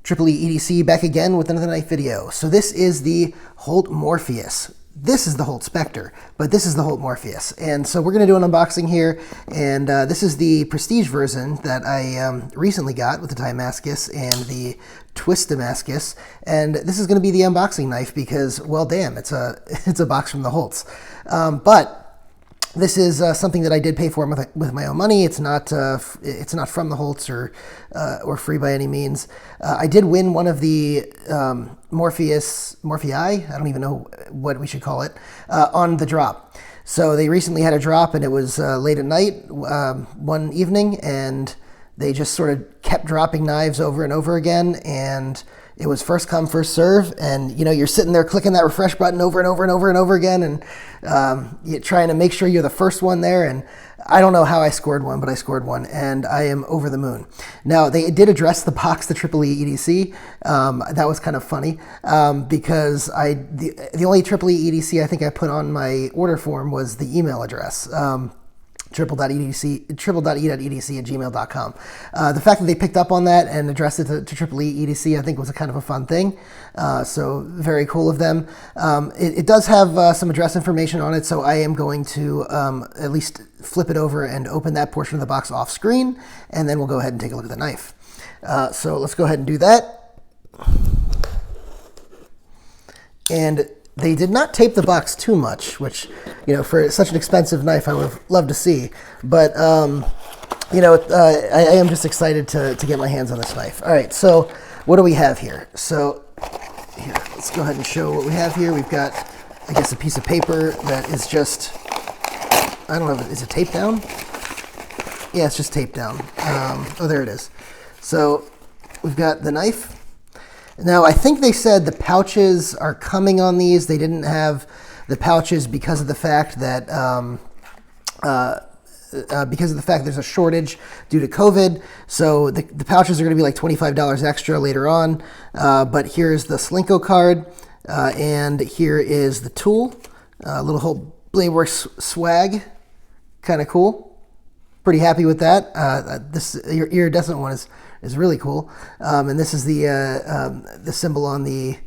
Triple E EDC back again with another knife video. So this is the Holt Morpheus. This is the Holt Spectre, but this is the Holt Morpheus. And so we're going to do an unboxing here, and this is the Prestige version that I recently got with the Damascus and the Twist Damascus. And this is going to be the unboxing knife because, well, damn, it's a box from the Holts. But this is something that I did pay for with my own money. It's not from the Holts or free by any means. I did win one of the Morphei, I don't even know what we should call it, on the drop. So they recently had a drop, and it was late at night one evening, and they just sort of kept dropping knives over and over again, and it was first come, first serve, and you're sitting there clicking that refresh button over and over and over and over again, and you're trying to make sure you're the first one there. And I don't know how I scored one, but I scored one, and I am over the moon. Now, they did address the box, the Triple E EDC. That was kind of funny because the only Triple E EDC I think I put on my order form was the email address. triple.e.edc at gmail.com. The fact that they picked up on that and addressed it to Triple E EDC, I think, was a kind of a fun thing. So very cool of them. It does have some address information on it, so I am going to at least flip it over and open that portion of the box off screen, and then we'll go ahead and take a look at the knife. So let's go ahead and do that. And they did not tape the box too much, which, for such an expensive knife, I would have loved to see. But, I am just excited to get my hands on this knife. All right, so what do we have here? So here, let's go ahead and show what we have here. We've got, I guess, a piece of paper that is just, I don't know, is it taped down? Yeah, it's just taped down. Oh, there it is. So we've got the knife. Now, I think they said the pouches are coming on these. They didn't have the pouches because of the fact that there's a shortage due to COVID. So the pouches are going to be like $25 extra later on. But here's the Slinko card, and here is the tool. Little Hold Bladeworks swag, kind of cool. Pretty happy with that. This iridescent one is really cool, and this is the symbol on the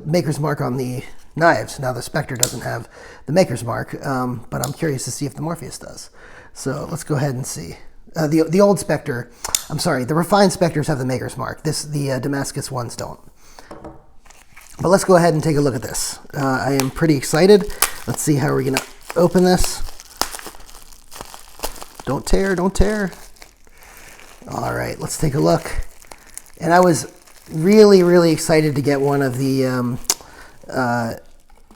maker's mark on the knives. Now the Spectre doesn't have the maker's mark, but I'm curious to see if the Morpheus does. So let's go ahead and see. The old Spectre, I'm sorry, the refined Spectres have the maker's mark. The Damascus ones don't. But let's go ahead and take a look at this. I am pretty excited. Let's see how we're gonna open this. Don't tear, don't tear. All right, let's take a look. And I was really, really excited to get one of the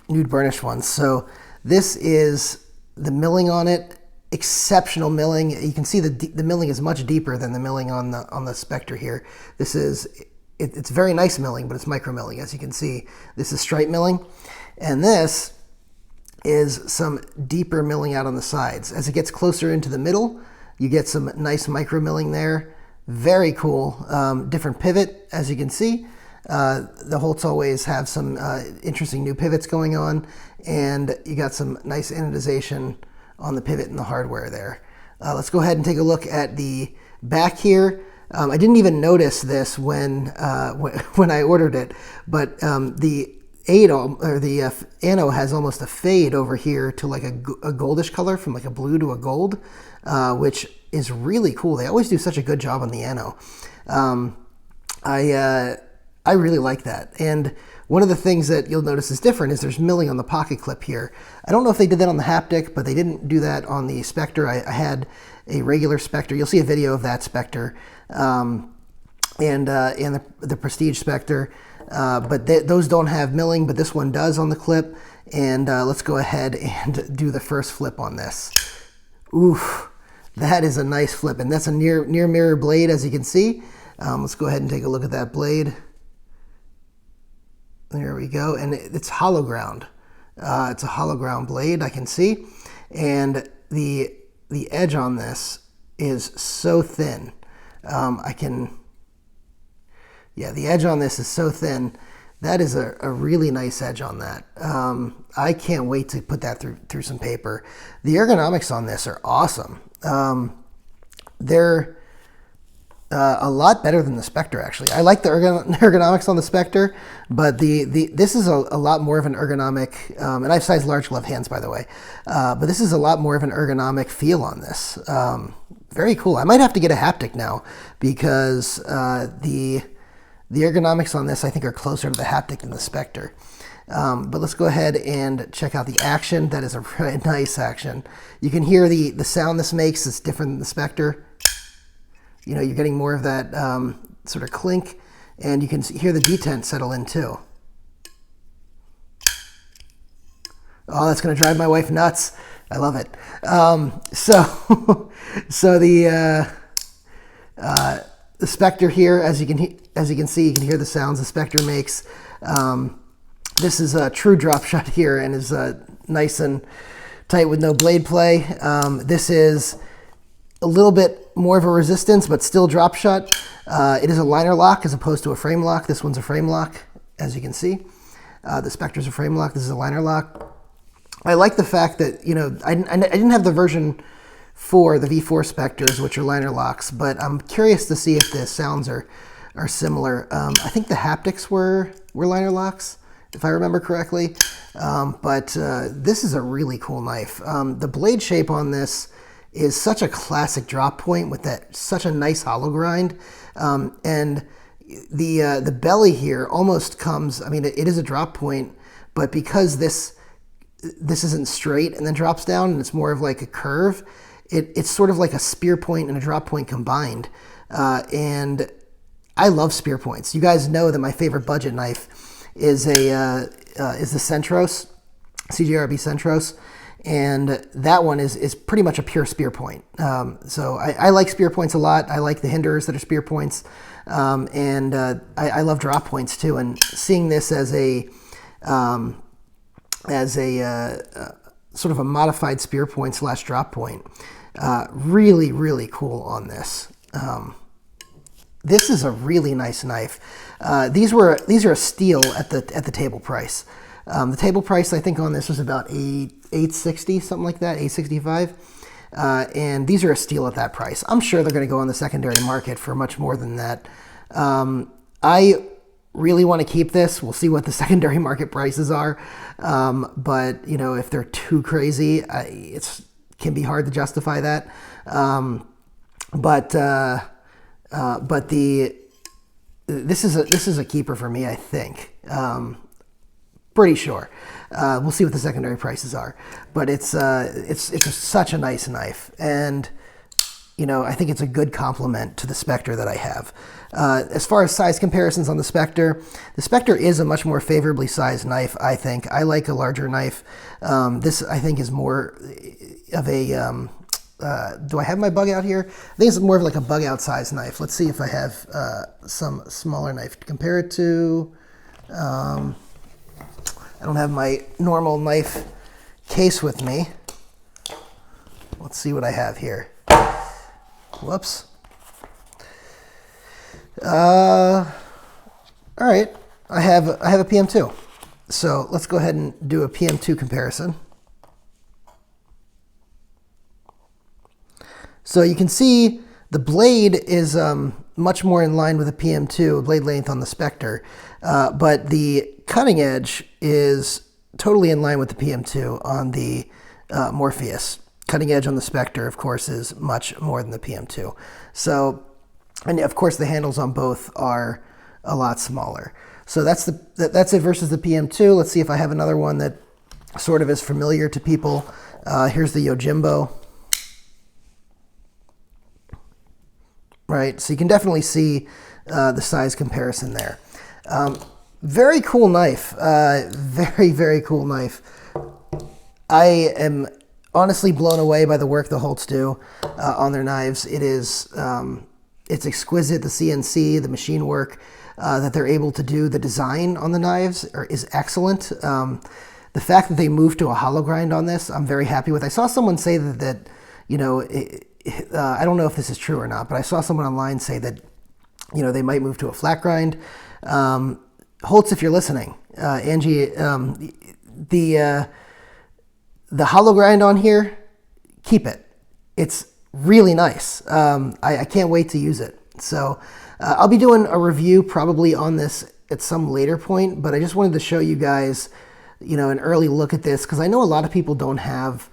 nude burnish ones. So this is the milling on it, exceptional milling. You can see the milling is much deeper than the milling on the Spectre here. This is, it's very nice milling, but it's micro milling, as you can see. This is stripe milling, and this is some deeper milling out on the sides. As it gets closer into the middle, you get some nice micro milling there. Very cool. Different pivot, as you can see. The Holts always have some interesting new pivots going on, and you got some nice anodization on the pivot and the hardware there. Let's go ahead and take a look at the back here. I didn't even notice this when I ordered it, but the ano has almost a fade over here to like a goldish color, from like a blue to a gold, which is really cool. They always do such a good job on the ano. I really like that. And one of the things that you'll notice is different is there's milling on the pocket clip here. I don't know if they did that on the Haptic, but they didn't do that on the Spectre. I had a regular Spectre. You'll see a video of that Spectre and the Prestige Spectre. But those don't have milling, but this one does on the clip. And let's go ahead and do the first flip on this. Oof, that is a nice flip, and that's a near mirror blade, as you can see. Let's go ahead and take a look at that blade. There we go, and it's hollow ground. It's a hollow ground blade, I can see, and the edge on this is so thin. The edge on this is so thin. That is a really nice edge on that. I can't wait to put that through some paper. The ergonomics on this are awesome. They're A lot better than the Spectre, actually. I like the ergonomics on the Spectre, but this is a lot more of an ergonomic, and I have size large glove hands, by the way, but this is a lot more of an ergonomic feel on this. Very cool. I might have to get a haptic now, because the ergonomics on this, I think, are closer to the haptic than the Spectre. But let's go ahead and check out the action. That is a really nice action. You can hear the sound this makes. It's different than the Spectre. You know, you're getting more of that sort of clink, and you can hear the detent settle in too. Oh, that's going to drive my wife nuts. I love it. So the Spectre here, as you can see, you can hear the sounds the Spectre makes. This is a true drop shot here, and is nice and tight with no blade play. This is a little bit more of a resistance, but still drop shot. It is a liner lock as opposed to a frame lock. This one's a frame lock, as you can see. The Spectre's a frame lock. This is a liner lock. I like the fact that, you know, I didn't have the version for the V4 Spectres, which are liner locks, but I'm curious to see if the sounds are similar. I think the haptics were liner locks, if I remember correctly. But this is a really cool knife. The blade shape on this is such a classic drop point with such a nice hollow grind. And the belly here almost comes, I mean, it is a drop point, but because this isn't straight and then drops down and it's more of like a curve, it's sort of like a spear point and a drop point combined. And I love spear points. You guys know that my favorite budget knife is the Centros, CJRB Centros. And that one is pretty much a pure spear point. So I like spear points a lot. I like the hinders that are spear points. And I love drop points too. And seeing this as a sort of a modified spear point / drop point, really, really cool on this. This is a really nice knife. These are a steal at the table price. The table price, I think, on this was about $860, something like that, $865. And these are a steal at that price. I'm sure they're going to go on the secondary market for much more than that. I really want to keep this. We'll see what the secondary market prices are. But, you know, if they're too crazy, it can be hard to justify that. This is a keeper for me, I think. Pretty sure. We'll see what the secondary prices are, but it's such a nice knife, and you know, I think it's a good complement to the Spectre that I have. As far as size comparisons on the Spectre is a much more favorably sized knife. I think I like a larger knife. This I think is more of a. Do I have my bug out here? I think it's more of like a bug out size knife. Let's see if I have some smaller knife to compare it to. I don't have my normal knife case with me. Let's see what I have here. Whoops. All right, I have a PM2. So let's go ahead and do a PM2 comparison. So you can see the blade is much more in line with the PM2 blade length on the Spectre, but the cutting edge is totally in line with the PM2 on the Morpheus. Cutting edge on the Spectre, of course, is much more than the PM2. So, and of course, the handles on both are a lot smaller. So that's it versus the PM2. Let's see if I have another one that sort of is familiar to people. Here's the Yojimbo. Right, so you can definitely see the size comparison there. Very cool knife. Very, very cool knife. I am honestly blown away by the work the Holts do on their knives. It is, it's exquisite. The CNC, the machine work that they're able to do, the design on the knives is excellent. The fact that they moved to a hollow grind on this, I'm very happy with. I saw someone say that you know, I don't know if this is true or not, but I saw someone online say that, you know, they might move to a flat grind. Holtz, if you're listening, Angie, the hollow grind on here, keep it. It's really nice. I can't wait to use it. So I'll be doing a review probably on this at some later point, but I just wanted to show you guys, you know, an early look at this, because I know a lot of people don't have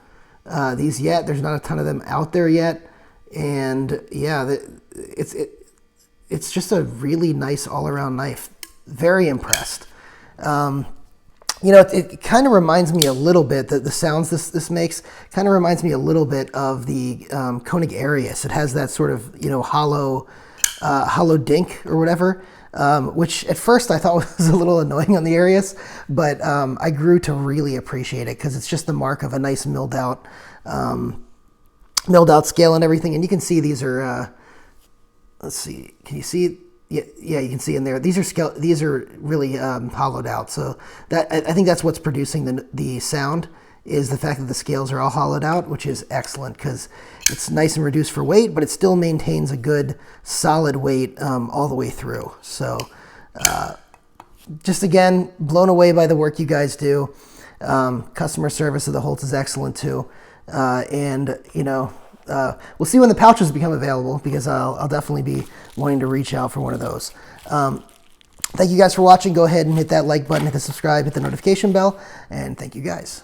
these yet. There's not a ton of them out there yet. And yeah, it's just a really nice all-around knife. Very impressed. You know, it kind of reminds me a little bit, the sounds this makes kind of reminds me a little bit of the Koenig Arius. It has that sort of, you know, hollow dink or whatever, which at first I thought was a little annoying on the Arius, but I grew to really appreciate it because it's just the mark of a nice milled out scale and everything. And you can see these are, let's see, can you see? Yeah, you can see in there. These are really hollowed out. So that, I think that's what's producing the sound, is the fact that the scales are all hollowed out, which is excellent because it's nice and reduced for weight, but it still maintains a good solid weight all the way through. So just again, blown away by the work you guys do. Customer service of the Holt is excellent too. And you know, we'll see when the pouches become available, because I'll definitely be wanting to reach out for one of those. Thank you guys for watching. Go ahead and hit that like button, hit the subscribe, hit the notification bell, and thank you guys.